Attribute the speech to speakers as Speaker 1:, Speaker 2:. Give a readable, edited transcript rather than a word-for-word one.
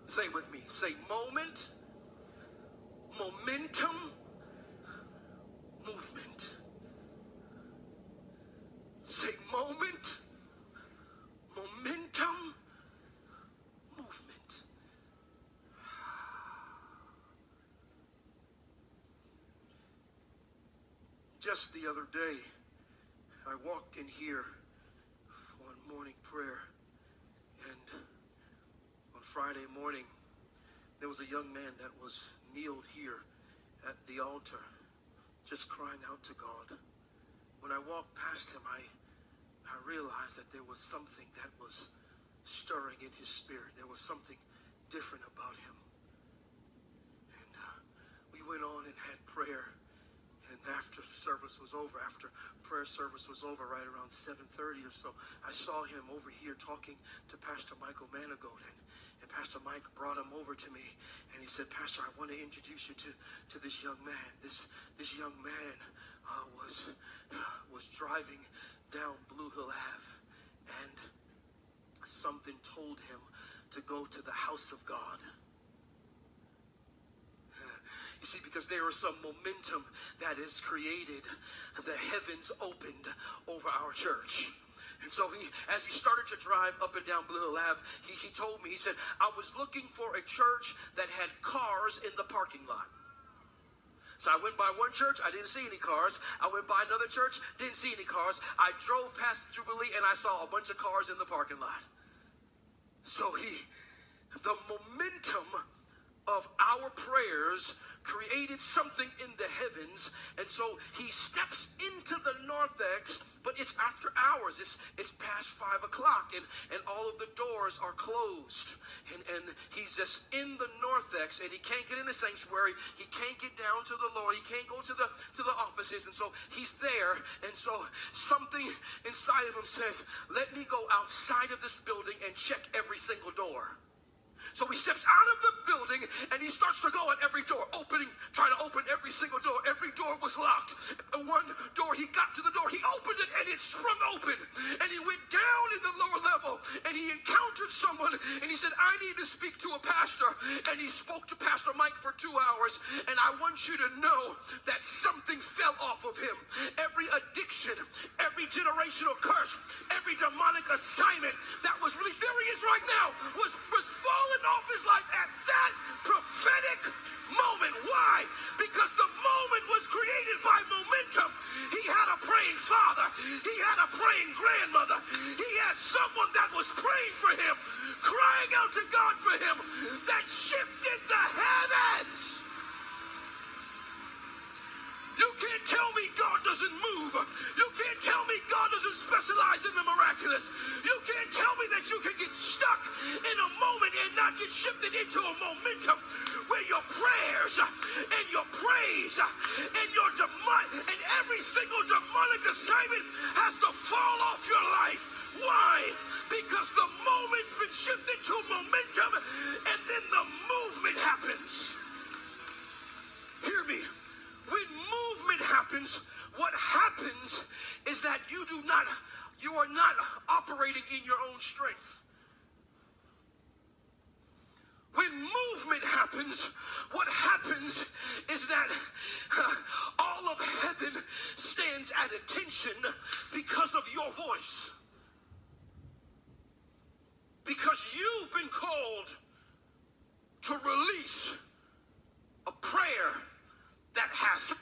Speaker 1: Say it with me. Say moment, momentum, movement. Say moment, momentum, movement. Just the other day, I walked in here for morning prayer, and on Friday morning, there was a young man that was kneeled here at the altar, just crying out to God. When I walked past him, I realized that there was something that was stirring in his spirit. There was something different about him. And we went on and had prayer. And after service was over, after prayer service was over, right around 7:30 or so, I saw him over here talking to Pastor Michael Manigault, and Pastor Mike brought him over to me, and he said, Pastor, I want to introduce you to this young man. This young man was driving down Blue Hill Ave, and something told him to go to the house of God. You see, because there is some momentum that is created, the heavens opened over our church. And so as he started to drive up and down Blue Hill Ave, he told me, he said, I was looking for a church that had cars in the parking lot. So I went by one church, I didn't see any cars. I went by another church, didn't see any cars. I drove past Jubilee and I saw a bunch of cars in the parking lot. So the momentum of our prayers created something in the heavens, and so he steps into the narthex, but it's after hours. It's past 5 o'clock, and all of the doors are closed, and he's just in the narthex, and he can't get in the sanctuary. He can't get down to the Lord. He can't go to the offices, and so he's there, and so something inside of him says, let me go outside of this building and check every single door. So he steps out of the building and he starts to go at every door, trying to open every single door. Every door was locked. One door, he got to the door, he opened it and it sprung open. And he went down in the lower level and he encountered someone and he said, I need to speak to a pastor. And he spoke to Pastor Mike for 2 hours. And I want you to know that something fell off of him. Every addiction, every generational curse, every demonic assignment that was released, there he is right now, was falling off his life at that prophetic moment. Why? Because the moment was created by momentum. He had a praying father. He had a praying grandmother. He had someone that was praying for him, crying out to God for him, that shifted the heavens. You can't tell me God doesn't move. You can't tell me God doesn't specialize in the miraculous. You can't tell me that you can get stuck in a moment and not get shifted into a momentum where your prayers and your praise and and every single demonic assignment has to fall off your life. Why? Because the moment's been shifted to momentum, and then the movement happens. Hear me. When movement happens, what happens is that you are not operating in your own strength. When movement happens, what happens is that all of heaven stands at attention because of your voice. Because you've been called to release a prayer that has